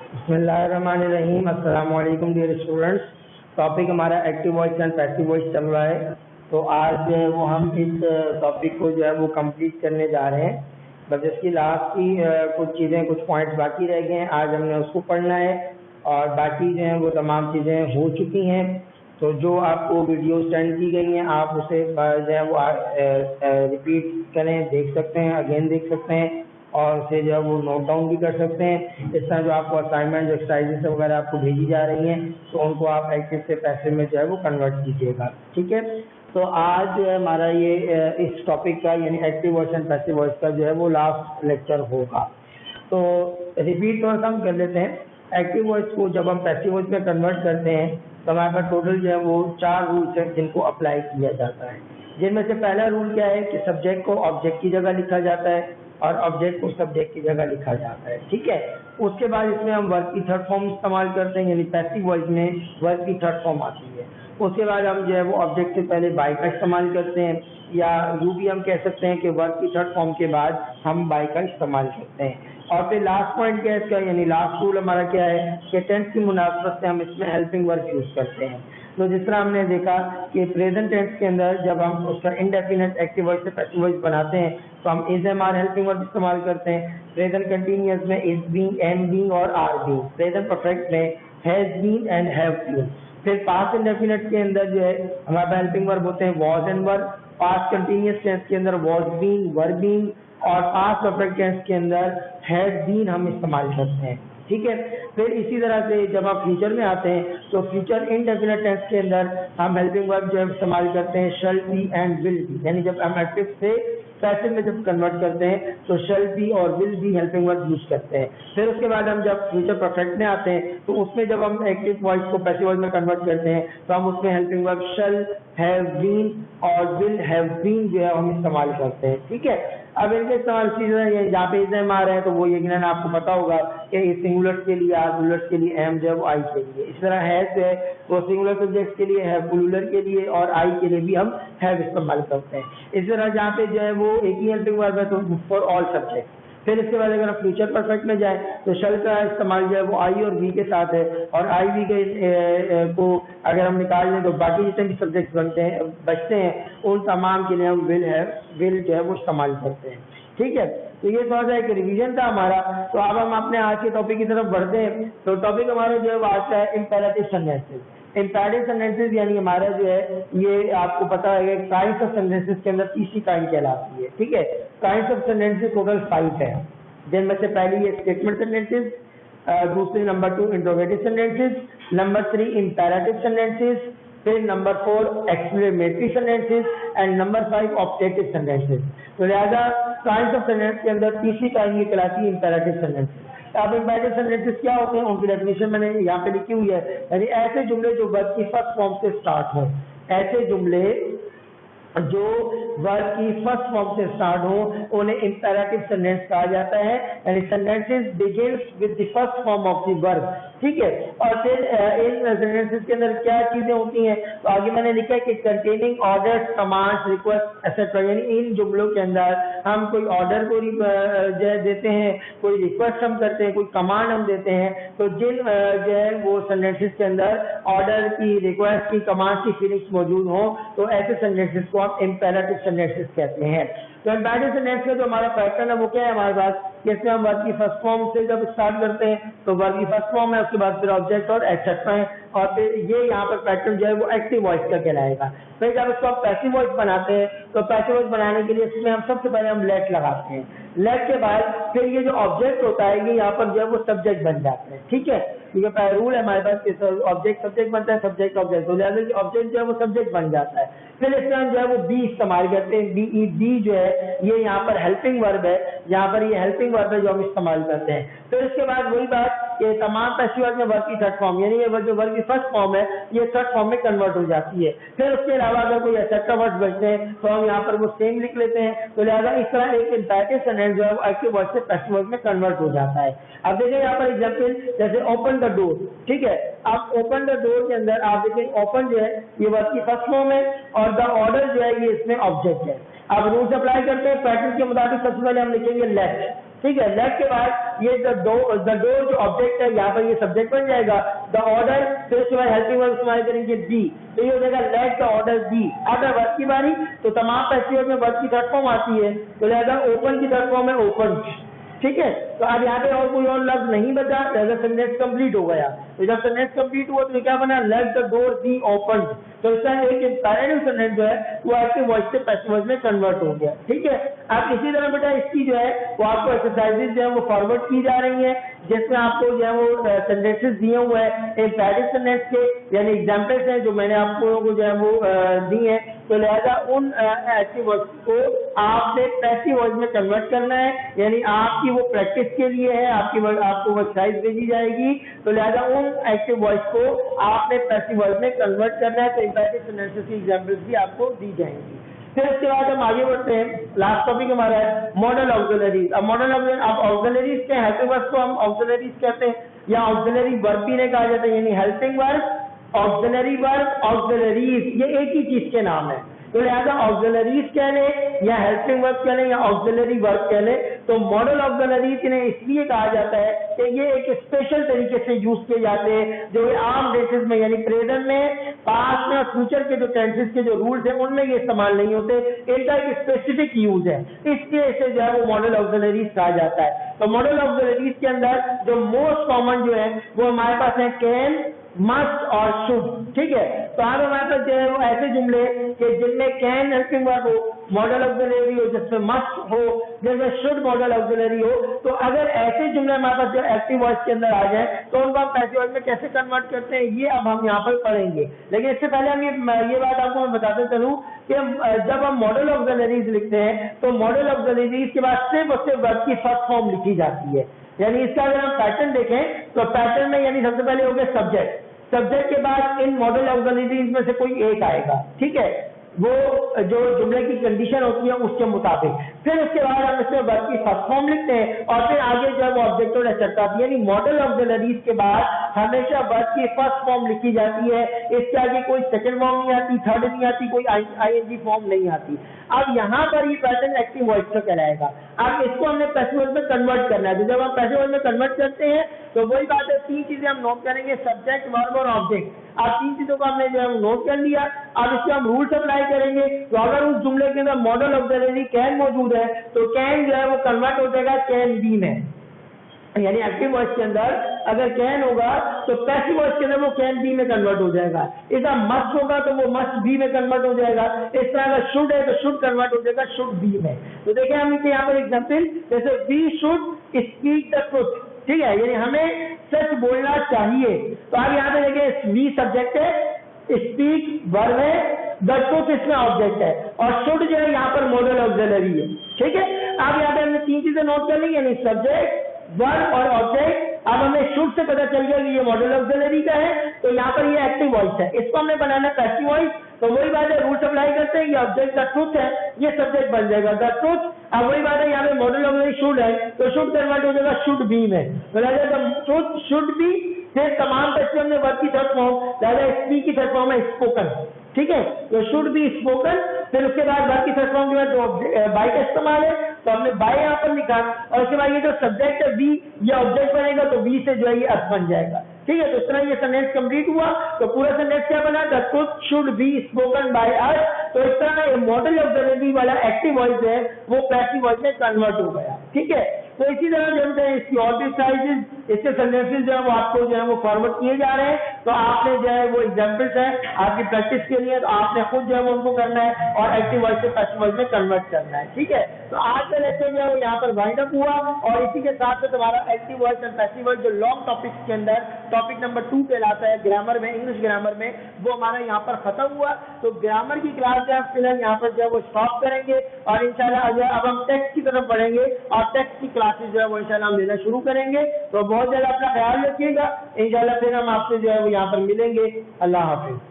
बिस्मिल्लाहिर्रहमानिर्रहीम। अस्सलाम वालेकुम डियर स्टूडेंट्स। टॉपिक हमारा active voice and passive voice चल रहा है। तो आज जो है वो हम इस टॉपिक को जो है वो कंप्लीट करने जा रहे हैं। बस इसकी लास्ट की कुछ चीज़ें, कुछ पॉइंट्स बाकी रह गए हैं। आज हमने उसको पढ़ना है और बाकी जो है वो तमाम चीज़ें हो चुकी हैं। तो जो आपको वीडियो सेंड की गई हैं आप उसे जो है वो रिपीट करें, देख सकते हैं, अगेन देख सकते हैं और उसे जो है वो नोट डाउन भी कर सकते हैं। इस तरह जो आपको असाइनमेंट, एक्सरसाइजेस वगैरह आपको भेजी जा रही हैं तो उनको आप एक्टिव से पैसिव में जो है वो कन्वर्ट कीजिएगा। ठीक है। तो आज जो है हमारा ये इस टॉपिक का यानी active voice and passive voice का जो है वो लास्ट लेक्चर होगा। तो रिपीट थोड़ा सा हम कर लेते हैं। एक्टिव वॉइस को जब हम पैसिव वॉइस में कन्वर्ट करते हैं तो हमारे पास टोटल जो है वो 4 रूल्स हैं जिनको अप्लाई किया जाता है। जिनमें से पहला रूल क्या है कि सब्जेक्ट को ऑब्जेक्ट की जगह लिखा जाता है और ऑब्जेक्ट को सब्जेक्ट की जगह लिखा जाता है। ठीक है। उसके बाद इसमें हम वर्ब की थर्ड फॉर्म इस्तेमाल करते हैं, यानी पैसिव वॉइस में वर्ब की थर्ड फॉर्म आती है। उसके बाद हम जो है वो ऑब्जेक्ट से पहले बाय का इस्तेमाल करते हैं, या यूँ भी हम कह सकते हैं कि वर्ब की थर्ड फॉर्म के बाद हम बाय का इस्तेमाल करते हैं। और फिर लास्ट पॉइंट क्या है इसका, यानी लास्ट रूल हमारा क्या है कि टेंस की मुनासबत से हम इसमें हेल्पिंग वर्ब यूज करते हैं। तो जिस तरह हमने देखा कि प्रेजेंट टेंस के अंदर जब हम उसका इंडेफिनिट एक्टिव वॉइस से पैसिव वॉइस बनाते हैं तो हम is am are helping verb इस्तेमाल करते हैं। प्रेजेंट कंटिन्यूअस में इज बीइंग, एम बीइंग और आर बीइंग। प्रेजेंट परफेक्ट में has been and have been. फिर पास्ट इंडेफिनिट के अंदर जो है हमारे हेल्पिंग वर्ब होते हैं was and were. Past continuous tense के अंदर वॉज बीइंग, वर बीइंग और पास्ट परफेक्ट टेंस के अंदर हैज बीन हम इस्तेमाल करते हैं। ठीक है। फिर इसी तरह से जब आप फ्यूचर में आते हैं तो फ्यूचर इनडेफिनिट टेंस के अंदर हम हेल्पिंग वर्ब जो है इस्तेमाल करते हैं shall be and will be. यानी जब हम एक्टिव से पैसिव में जब कन्वर्ट करते हैं तो शैल बी और will be helping verb use करते हैं। फिर उसके बाद हम जब फ्यूचर परफेक्ट में आते हैं तो उसमें जब हम एक्टिव वॉइस को पैसिव वॉइस में कन्वर्ट करते हैं तो हम उसमें helping verb shall, have been और विल हैव बीन जो है हम इस्तेमाल करते हैं। ठीक है। अब इनके इस्तेमाल चीज़ें जहाँ पे इज़ आ रहे हैं तो वो यकीनन आपको पता होगा कि सिंगुलर्स के लिए आर, प्लूरल्स के लिए एम जो है वो आई चाहिए। इस तरह हैज है वो सिंगुलर सब्जेक्ट्स के लिए है, प्लूरल के लिए और आई के लिए भी हम हैव इस्तेमाल करते हैं। इस तरह जहाँ पे जो है वो एक ही हेल्पिंग वर्ब है तो फॉर ऑल सब्जेक्ट। फिर इसके बाद अगर हम फ्यूचर परफेक्ट में जाए तो शल का इस्तेमाल जो है वो आई और वी के साथ है और आई वी के को अगर हम निकाल लें तो बाकी जितने भी सब्जेक्ट बचते हैं उन तमाम के लिए हम विल जो है वो इस्तेमाल करते हैं। ठीक है। तो ये थोड़ा सा एक रिवीजन था हमारा। तो अब हम अपने आज के टॉपिक की तरफ बढ़ते हैं। तो टॉपिक हमारा जो है वो आज का है इम्पेरेटिव सेंटेंसेस। इम्पेरेटिव सेंटेंसेस यानी हमारा जो है ये आपको पता है काइंड्स ऑफ सेंटेंसेस के अंदर तीसरी काइंड कहलाती है। ठीक है। काइंड्स ऑफ सेंटेंसेस टोटल 5 है, जिनमें से पहली है स्टेटमेंट सेंटेंसेस, दूसरी number 2 interrogative sentences, number 3 imperative sentences, फिर number 4 exclamatory sentences and number 5 objective sentences. तो लिहाजा काइंड्स ऑफ सेंटेंस के अंदर तीसरी काइंड ये कहलाती है इम्पेरेटिव सेंटेंसेस। अब इम्पेरेटिव सेंटेंसेस क्या होते हैं उनकी डेफिनेशन मैंने यहाँ पे लिखी हुई है, यानी ऐसे जुमले जो वर्ब की फर्स्ट फॉर्म से स्टार्ट हो। ऐसे जुमले जो वर्ब की फर्स्ट फॉर्म से स्टार्ट हो उन्हें इम्पेरेटिव सेंटेंस कहा जाता है, यानी sentences begins with the first form of the verb. ठीक है। और फिर इन सेंटेंसेस के अंदर क्या चीजें होती हैं तो आगे मैंने लिखा है कि containing orders, commands, request etcetera. यानी इन जुमलों के अंदर हम कोई ऑर्डर को देते हैं, कोई रिक्वेस्ट हम करते हैं, कोई कमांड हम देते हैं। तो जिन जो है वो सेंटेंसेस के अंदर ऑर्डर की, रिक्वेस्ट की, कमांड की फीलिंग्स मौजूद हो तो ऐसे सेंटेंसेस को आप इम्पेरेटिव सेंटेंसेस कहते हैं। तो इम्पेरेटिव सेंटेंस का जो हमारा पैटर्न है वो क्या है हमारे पास, जैसे हम वर्ब की फर्स्ट फॉर्म से जब स्टार्ट करते हैं तो वर्ब की फर्स्ट फॉर्म है, उसके बाद फिर ऑब्जेक्ट और एक्सेट्रा है और फिर ये यहाँ पर पैटर्न जो है वो एक्टिव वॉइस का कहलाएगा। फिर जब इसको आप पैसिव वॉइस बनाते हैं तो पैसिव वॉइस बनाने के लिए इसमें हम सबसे पहले हम लेट लगाते हैं। लेट के बाद फिर ये जो ऑब्जेक्ट होता है ये यहाँ पर जो है वो सब्जेक्ट बन जाते हैं। ठीक है। क्योंकि रूल है हमारे पास ऑब्जेक्ट सब्जेक्ट बनता है, सब्जेक्ट ऑब्जेक्ट हो जाता है, ऑब्जेक्ट जो है वो सब्जेक्ट बन जाता है। फिर इसमें हम जो है वो बी इस्तेमाल करते हैं। बी जो है ये यहाँ पर हेल्पिंग वर्ब है, यहाँ पर ये हेल्पिंग वर्ब है जो हम इस्तेमाल करते हैं। फिर इसके बाद वही बात कि तमाम पैसिव वॉइस में वर्ब की थर्ड फॉर्म यानी ये जो वर्ब की फर्स्ट फॉर्म है ये थर्ड फॉर्म में कन्वर्ट हो जाती है। फिर उसके अलावा अगर कोई एक्सेट्रा वर्ड्स बचते हैं तो हम यहाँ पर वो सेम लिख लेते हैं। तो लिहाजा इस तरह एक इम्पेरेटिव सेंटेंस जो है वो एक्टिव वॉइस से पैसिव वॉइस में कन्वर्ट हो जाता है। अब देखिए यहाँ पर एग्जाम्पल जैसे ओपन द डोर। ठीक है। अब ओपन द डोर के अंदर आप देखिए ओपन जो है ये वर्ब की फर्स्ट फॉर्म है और द ऑर्डर जो है ये इसमें ऑब्जेक्ट है। अब रूल्स अप्लाई करते हैं पैटर्न के मुताबिक। सबसे पहले हम लिखेंगे लेफ्ट। ठीक है। लेफ्ट के बाद ये द डोर जो ऑब्जेक्ट है यहाँ पर ये सब्जेक्ट बन जाएगा, द ऑर्डर, फिर उसके बाद हेल्पिंग वर्ब इस्तेमाल करेंगे बी, तो ये हो जाएगा लेट द ऑर्डर बी। आता वर्ब की बारी, तो तमाम पैसिव वॉइस में वर्ब की थर्ड फॉर्म आती है, तो लिहाजा ओपन की थर्ड फॉर्म है ओपन, ठीक है। तो अब यहाँ पे और कोई और लफ्ज नहीं बचा, सेंटेंस कंप्लीट हो गया। तो जब सेंटेंस कंप्लीट हुआ तो क्या बना, let the door be open, तो इसका एक पैरेलल सेंटेंस जो है वो एक्टिव वॉइस से पैसिव वॉइस में कन्वर्ट हो गया, ठीक है। अब इसी तरह बेटा इसकी जो है वो आपको एक्सरसाइजेज जो है वो फॉरवर्ड की जा रही है, जिसमें आपको जो है वो सेंटेंसेस दिए हुए हैं इम्पेरेटिव सेंटेंस के, यानी एग्जांपल्स हैं जो मैंने आपको जो है वो दी है। तो लिहाजा उन एक्टिव वॉइस को आपने पैसिव वॉइस में कन्वर्ट करना है, यानी आपकी वो प्रैक्टिस के लिए है, आपको वो एक्सरसाइज भेजी जाएगी, तो लिहाजा उन एक्टिव वॉइस को आपने पैसिव वॉइस में कन्वर्ट करना है। तो इम्पेरेटिव सेंटेंसेस की एग्जांपल्स भी आपको दी जाएंगी। फिर उसके बाद हम आगे बढ़ते हैं, लास्ट टॉपिक हमारा है मॉडल ऑक्सिलरीज। अब मॉडल ऑक्सिलरीज के हेल्पिंग वर्ब को हम ऑक्सिलरीज कहते हैं, या ऑक्सिलरी वर्ब भी नहीं कहा जाता है, यानी helping verb, auxiliary verb, auxiliaries, ये एक ही चीज के नाम है। तो लिहाजा ऑक्सिलरीज कह लें या हेल्पिंग वर्ब कह लें या ऑक्सिलरी वर्ब कह लें, तो मॉडल ऑक्सिलरीज इन्हें इसलिए कहा जाता है कि ये एक स्पेशल तरीके से यूज किए जाते हैं, जो आम टेंसेस में यानी प्रेजेंट में, पास्ट में और फ्यूचर के जो टेंसेस के जो रूल्स हैं उनमें ये इस्तेमाल नहीं होते, इनका एक स्पेसिफिक यूज है, इसलिए इसे जो है वो मॉडल ऑक्सिलरीज कहा जाता है। तो मॉडल ऑक्सिलरीज के अंदर जो मोस्ट कॉमन जो है वो हमारे पास है कैन, मस्ट और शुड, ठीक है। तो आज हमारे पास जो है वो ऐसे जुमले कि जिनमें कैन हेल्पिंग वर्ब हो, मॉडल ऑक्सिलरी हो, जिसमें मस्ट हो, जिसमें शुड मॉडल ऑक्सिलरी हो, तो अगर ऐसे जुमले हमारे पास जो एक्टिव वॉइस के अंदर आ जाए तो उनको हम पैसिव वॉइस में कैसे कन्वर्ट करते हैं, ये अब हम यहाँ पर पढ़ेंगे। लेकिन इससे पहले हम ये बात आपको मैं बताते चलूं कि जब हम मॉडल ऑक्सिलरीज लिखते हैं तो मॉडल ऑक्सिलरीज के बाद सिर्फ और सिर्फ वर्ब की फर्स्ट फॉर्म लिखी जाती है, यानी इसका अगर हम पैटर्न देखें तो पैटर्न में यानी सबसे पहले हो गया सब्जेक्ट, सब्जेक्ट के बाद इन मॉडल ऑक्सिलरीज में से कोई एक आएगा, ठीक है, वो जो जुमले की कंडीशन होती है उसके मुताबिक। फिर उसके बाद हम इसमें वर्ब की फर्स्ट फॉर्म लिखते हैं और फिर आगे जो है वो ऑब्जेक्ट और एसेट आती है, यानी मॉडल ऑक्सिलरीज के बाद हमेशा वर्ब की फर्स्ट फॉर्म लिखी जाती है, इसके आगे कोई सेकंड फॉर्म नहीं आती, थर्ड नहीं आती, कोई आईएनजी फॉर्म नहीं आती। अब यहाँ पर ये पैटर्न एक्टिव वॉइस का कहलाएगा। अब इसको हमने पैसिव वॉइस में कन्वर्ट करना है, तो जब हम पैसिव वॉइस में कन्वर्ट करते हैं तो वही बात है, तीन चीजें हम नोट करेंगे, सब्जेक्ट, वर्ब और ऑब्जेक्ट। अब तीन चीजों को हमने जो है नोट कर लिया, अब इसके हम रूल्स अप्लाई करेंगे। तो अगर उस जुमले के अंदर मॉडल ऑक्सिलरी कैन मौजूद है तो कैन जो है वो कन्वर्ट हो जाएगा कैन बी में, यानी एक्टिव वॉइस के अंदर अगर कैन होगा तो पैसिव वॉइस के अंदर वो कैन बी में कन्वर्ट हो जाएगा। इसका मस्ट होगा तो वो मस्ट बी में कन्वर्ट हो जाएगा। इस तरह अगर शुड है तो शुड कन्वर्ट हो जाएगा शुड बी में। तो देखिए हम यहाँ पर एग्जाम्पल, जैसे we should speak the truth, ठीक है, यानी हमें सच बोलना चाहिए। तो आप यहाँ पे देखिए वी सब्जेक्ट है, स्पीक वर्ब है, द ट्रुथ इसमें ऑब्जेक्ट है और शुड जो है यहाँ पर मॉडल ऑक्सिलरी है, ठीक है। अब यहाँ पे हमने तीन चीजें नोट कर ली, यानी सब्जेक्ट, वर्ब और ऑब्जेक्ट। अब हमें शुड से पता चल गया कि ये मॉडल ऑक्सिलरी का है, तो यहाँ पर ये एक्टिव वॉइस है, इसको हमने बनाना पैसिव वॉइस। तो वही बात है, रूल्स अप्लाई करते हैं, ये ऑब्जेक्ट द ट्रुथ है, ये सब्जेक्ट बन जाएगा द ट्रुथ। अब वही बात है, यहाँ पे मॉडल ऑक्सिलरी शुड है तो शुड कन्वर्ट हो जाएगा शुड बी में, तो द ट्रुथ शुड बी। फिर तमाम पैसिव में वर्ब की थर्ड फॉर्म, दादा स्पीक की थर्ड फॉर्म है स्पोकन, ठीक है, तो शुड बी स्पोकन। फिर उसके बाद वर्ब की थर्ड फॉर्म जो है तो बाय का इस्तेमाल है, तो हमने बाय यहाँ पर लिखा और उसके बाद ये जो सब्जेक्ट है वी, ये ऑब्जेक्ट बनेगा तो वी से जो है ये अर्थ बन जाएगा, ठीक है। तो इस तरह ये सेंटेंस कंप्लीट हुआ। तो पूरा सेंटेंस क्या बना, the truth should be spoken by us. तो इस तरह मॉडल ऑक्सिलरी वाला एक्टिव वॉइस है वो पैसिव वॉइस में कन्वर्ट हो गया, ठीक है। तो इसी तरह जो है इसकी और भी एक्सरसाइजेज, इसके सेंटेंसेस जो है वो आपको जो है वो फॉरवर्ड किए जा रहे हैं। तो आपने जो है वो एग्जांपल्स है आपकी प्रैक्टिस के लिए, तो आपने खुद जो है वो उनको करना है और एक्टिव वॉइस से पैसिव वॉइस में कन्वर्ट करना है, ठीक है। तो आज का लेक्चर जो है वो यहाँ पर वाइंड अप हुआ और इसी के साथ में तुम्हारा active voice and passive voice जो लॉन्ग टॉपिक्स के अंदर टॉपिक नंबर 2 कहलाता है ग्रामर में, इंग्लिश ग्रामर में, वो हमारा यहाँ पर खत्म हुआ। तो ग्रामर की क्लास जो है फिलहाल यहाँ पर जो है वो स्टॉप करेंगे और इंशाल्लाह जो है अब हम टेक्स्ट की तरफ बढ़ेंगे और टेक्स्ट की क्लासेस जो है वो इंशाल्लाह हम लेना शुरू करेंगे। तो बहुत ज्यादा अपना ख्याल रखिएगा, इंशाल्लाह फिर हम आपसे जो है वो यहाँ पर मिलेंगे। अल्लाह हाफिज।